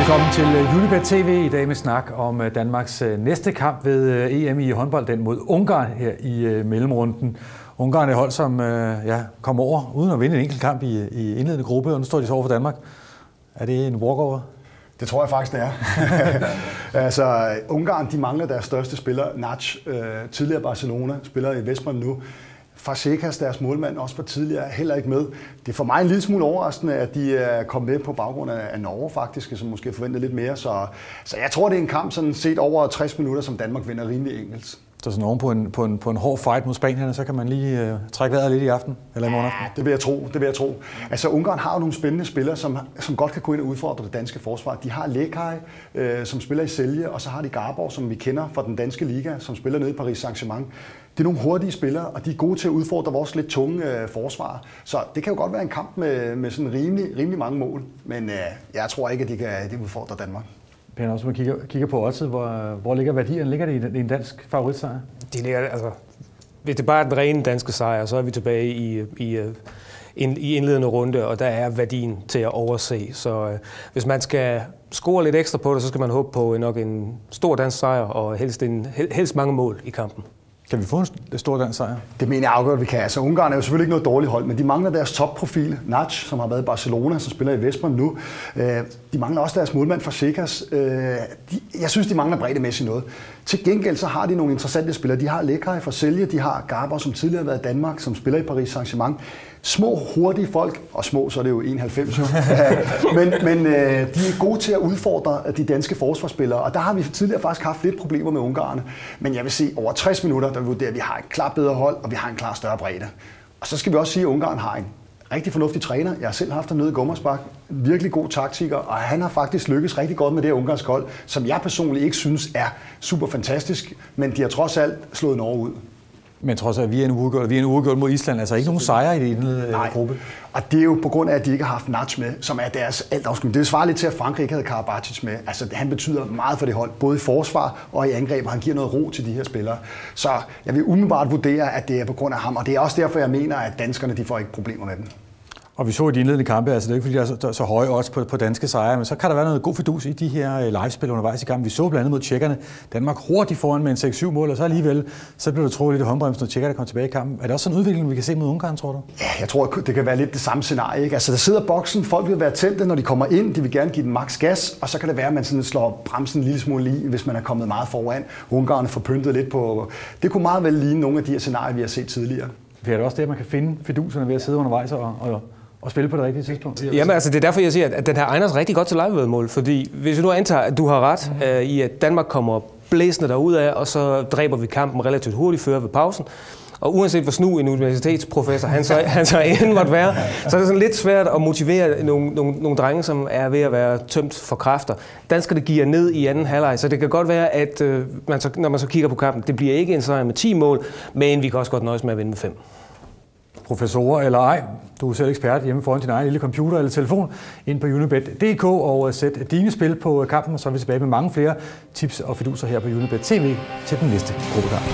Velkommen til Unibet TV i dag med snak om Danmarks næste kamp ved EM i håndbold, den mod Ungarn her i mellemrunden. Ungarn er hold, som kom over uden at vinde en enkelt kamp i indledende gruppe, og nu står de så over for Danmark. Er det en walkover? Det tror jeg faktisk, det er. Altså, Ungarn, de mangler deres største spiller, Nac, tidligere Barcelona, spiller i Vestbrem nu. Fasekas, deres målmand, også for tidligere, heller ikke med. Det er for mig en lille smule overraskende, at de er kommet med på baggrund af Norge faktisk, som måske forventede lidt mere. Så jeg tror, det er en kamp sådan set over 60 minutter, som Danmark vinder rimelig enkelt. Så sådan oven på en hård fight mod Spanierne, så kan man lige trække vejret lidt i aften, eller i morgen aften? Ja, det vil jeg tro. Altså, Ungarn har jo nogle spændende spillere, som godt kan gå ind og udfordre det danske forsvar. De har Lekaj, som spiller i Celje, og så har de Garborg, som vi kender fra den danske liga, som spiller nede i Paris Saint-Germain. Det er nogle hurtige spillere, og de er gode til at udfordre vores lidt tunge forsvar. Så det kan jo godt være en kamp med sådan rimelig mange mål, men jeg tror ikke, at de udfordrer Danmark. Peter, også man kigger på oddset, hvor ligger værdierne? Ligger det i en dansk favoritsejr? De ligger, altså, hvis det bare er den rene danske sejr, så er vi tilbage i indledende runde, og der er værdien til at overse. Så hvis man skal score lidt ekstra på det, så skal man håbe på nok en stor dansk sejr, og helst mange mål i kampen. Kan vi få en stor dansk sejr? Det mener jeg afgjort, vi kan. Altså, Ungarn er jo selvfølgelig ikke noget dårligt hold, men de mangler deres topprofil, Nac, som har været i Barcelona, som spiller i Vestbrem nu. De mangler også deres målmand Fasekas. Jeg synes, de mangler breddemæssigt noget. Til gengæld så har de nogle interessante spillere. De har Lekaj fra Celje, de har Garborg, som tidligere har været i Danmark, som spiller i Paris Saint-Germain. Små, hurtige folk, og små, så er det jo 91. men de er gode til at udfordre de danske forsvarsspillere, og der har vi tidligere faktisk haft lidt problemer med ungarerne. Men jeg vil sige, over 60 minutter, der vurderer vi har et klart bedre hold, og vi har en klar større bredde. Og så skal vi også sige, at Ungarn har en rigtig fornuftig træner. Jeg har selv haft ham nede i Gummersbach. Virkelig god taktiker, og han har faktisk lykkes rigtig godt med det her ungarsk hold, som jeg personligt ikke synes er super fantastisk, men de har trods alt slået Norge ud. Men trods alt, vi er en uafgjort mod Island, altså ikke nogen sejre i den gruppe. Og det er jo på grund af, at de ikke har haft Nac med, som er deres altafskyende. Det svarer lidt til, at Frankrig ikke havde Karabatic med. Altså, han betyder meget for det hold, både i forsvar og i angreb, og han giver noget ro til de her spillere. Så jeg vil umiddelbart vurdere, at det er på grund af ham, og det er også derfor, jeg mener, at danskerne de får ikke problemer med dem. Og vi så i de indledende kampe, altså det er ikke fordi, der er så høje odds på danske sejre, men så kan der være noget god fidus i de her livespil undervejs i kampen. Vi så blandt andet mod tjekkerne. Danmark hurtigt foran med en 6-7 mål, og så alligevel, så blev der troet lidt i håndbremsen, når tjekkerne kom tilbage i kampen. Er det også sådan en udvikling, vi kan se mod Ungarn, tror du? Ja, jeg tror, det kan være lidt det samme scenarie, ikke? Altså, der sidder boksen, folk vil være tændte, når de kommer ind, de vil gerne give den maks gas, og så kan det være, at man sådan slår bremsen en lille smule i, hvis man er kommet meget foran. Ungarn får pyntet lidt på. Det kunne meget vel ligne nogle af de her scenarier, vi har set tidligere. Det er også det, at man kan finde fiduserne ved at sidde undervejs og spille på det rigtige tidspunkt. Jamen altså, det er derfor, jeg siger, at den her egner sig rigtig godt til livevedmål, fordi hvis vi nu antager, at du har ret i, at Danmark kommer blæsende derudad, og så dræber vi kampen relativt hurtigt før ved pausen, og uanset hvor snu en universitetsprofessor han så end måtte være, så er det sådan lidt svært at motivere nogle drenge, som er ved at være tømt for kræfter. Danskerne giver ned i anden halvleg, så det kan godt være, at når man så kigger på kampen, det bliver ikke en sejr med 10 mål, men vi kan også godt nøjes med at vinde med 5. Professorer eller ej, du er selv ekspert hjemme foran din egen lille computer eller telefon, ind på unibet.dk og sæt dine spil på kampen, og så er vi tilbage med mange flere tips og fiduser her på Unibet TV til den næste gruppekamp.